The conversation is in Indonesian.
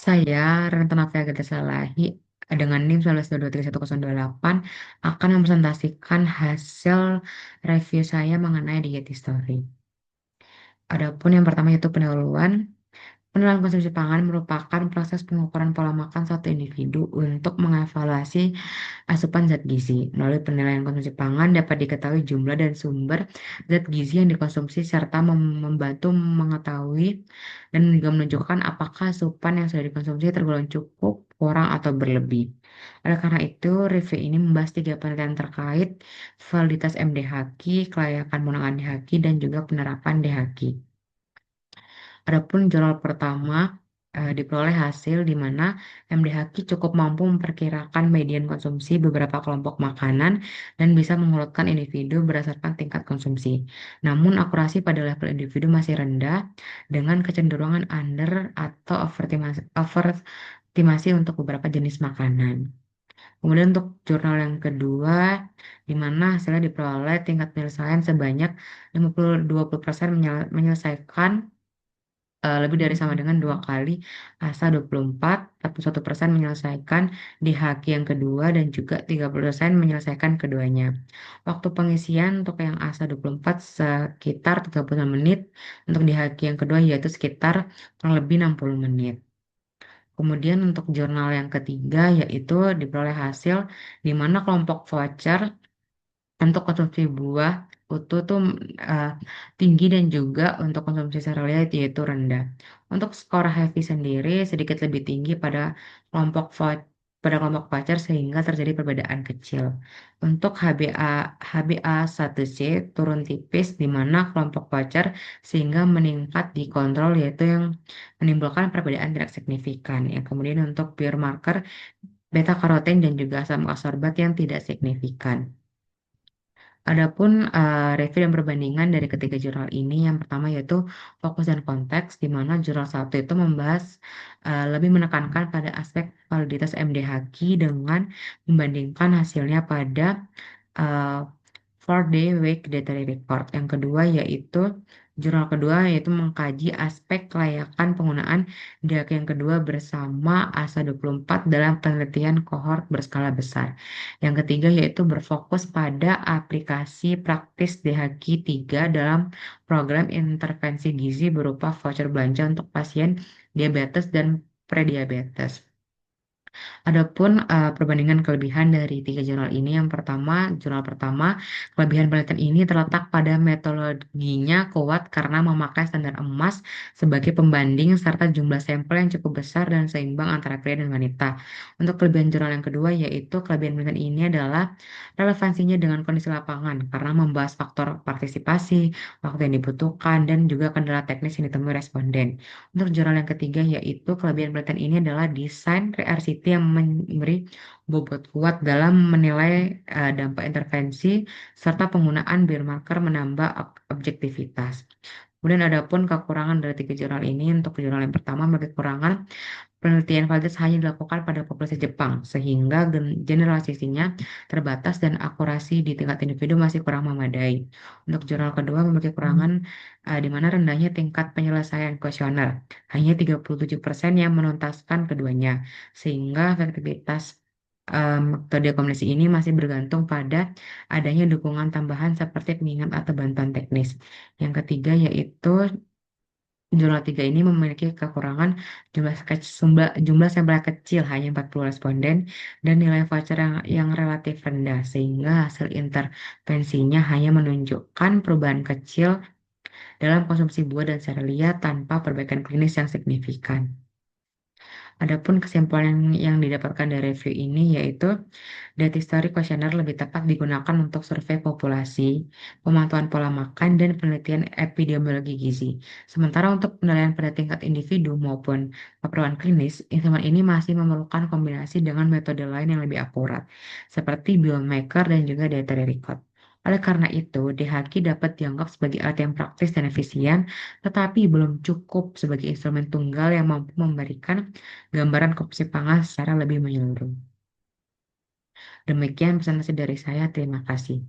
Saya, Renata Novia Agatha Salahi, dengan NIM 192231028 akan mempresentasikan hasil review saya mengenai diet history. Adapun yang pertama yaitu pendahuluan. Penilaian konsumsi pangan merupakan proses pengukuran pola makan suatu individu untuk mengevaluasi asupan zat gizi. Melalui penilaian konsumsi pangan dapat diketahui jumlah dan sumber zat gizi yang dikonsumsi serta membantu mengetahui dan juga menunjukkan apakah asupan yang sudah dikonsumsi tergolong cukup, kurang, atau berlebih. Oleh karena itu, review ini membahas tiga penelitian terkait validitas MDHQ, kelayakan penggunaan DHQ, dan juga penerapan DHQ. Adapun jurnal pertama diperoleh hasil di mana MDHQ cukup mampu memperkirakan median konsumsi beberapa kelompok makanan dan bisa mengurutkan individu berdasarkan tingkat konsumsi. Namun akurasi pada level individu masih rendah dengan kecenderungan under atau overestimasi untuk beberapa jenis makanan. Kemudian untuk jurnal yang kedua, di mana hasilnya diperoleh tingkat penyelesaian sebanyak 20% menyelesaikan lebih dari sama dengan dua kali ASA 24, 41% menyelesaikan di haki yang kedua, dan juga 30% menyelesaikan keduanya. Waktu pengisian untuk yang ASA 24 sekitar 36 menit, untuk di haki yang kedua yaitu sekitar kurang lebih 60 menit. Kemudian untuk jurnal yang ketiga yaitu diperoleh hasil di mana kelompok voucher untuk konsumsi buah utuh tuh eh, tinggi dan juga untuk konsumsi serealia yaitu rendah. Untuk skor heavy sendiri sedikit lebih tinggi pada kelompok pacar sehingga terjadi perbedaan kecil. Untuk HbA 1c turun tipis di mana kelompok pacar sehingga meningkat di kontrol yaitu yang menimbulkan perbedaan tidak signifikan. Yang kemudian untuk biomarker beta karoten dan juga asam ascorbat yang tidak signifikan. Adapun review dan perbandingan dari ketiga jurnal ini, yang pertama yaitu fokus dan konteks, di mana jurnal satu itu membahas lebih menekankan pada aspek validitas MDHQ dengan membandingkan hasilnya pada uh, 4-day week dietary report. Yang kedua yaitu jurnal kedua yaitu mengkaji aspek kelayakan penggunaan DAK yang kedua bersama ASA 24 dalam penelitian kohort berskala besar. Yang ketiga yaitu berfokus pada aplikasi praktis DHQ 3 dalam program intervensi gizi berupa voucher belanja untuk pasien diabetes dan prediabetes. Adapun perbandingan kelebihan dari tiga jurnal ini, yang pertama, jurnal pertama, kelebihan penelitian ini terletak pada metodologinya kuat karena memakai standar emas sebagai pembanding serta jumlah sampel yang cukup besar dan seimbang antara pria dan wanita. Untuk kelebihan jurnal yang kedua, yaitu kelebihan penelitian ini adalah relevansinya dengan kondisi lapangan karena membahas faktor partisipasi, waktu yang dibutuhkan, dan juga kendala teknis yang ditemui responden. Untuk jurnal yang ketiga yaitu kelebihan penelitian ini adalah desain RCT yang memberi bobot kuat dalam menilai dampak intervensi serta penggunaan biomarker menambah objektivitas. Kemudian adapun kekurangan dari tiga jurnal ini, untuk jurnal yang pertama memiliki kekurangan penelitian validitas hanya dilakukan pada populasi Jepang, sehingga generalisasinya terbatas dan akurasi di tingkat individu masih kurang memadai. Untuk jurnal kedua memiliki kekurangan di mana rendahnya tingkat penyelesaian kuesioner, hanya 37% yang menuntaskan keduanya, sehingga efektivitas metode kombinasi ini masih bergantung pada adanya dukungan tambahan seperti pengingat atau bantuan teknis. Yang ketiga yaitu jurnal 3 ini memiliki kekurangan jumlah sampel yang kecil, hanya 40 responden, dan nilai voucher yang relatif rendah, sehingga hasil intervensinya hanya menunjukkan perubahan kecil dalam konsumsi buah dan serealia tanpa perbaikan klinis yang signifikan. Adapun kesimpulan yang didapatkan dari review ini yaitu data history questionnaire lebih tepat digunakan untuk survei populasi, pemantauan pola makan, dan penelitian epidemiologi gizi. Sementara untuk penilaian pada tingkat individu maupun keperluan klinis, instrumen ini masih memerlukan kombinasi dengan metode lain yang lebih akurat, seperti biomarker dan juga dietary record. Oleh karena itu, DHQ dapat dianggap sebagai alat yang praktis dan efisien, tetapi belum cukup sebagai instrumen tunggal yang mampu memberikan gambaran konsumsi pangan secara lebih menyeluruh. Demikian presentasi dari saya. Terima kasih.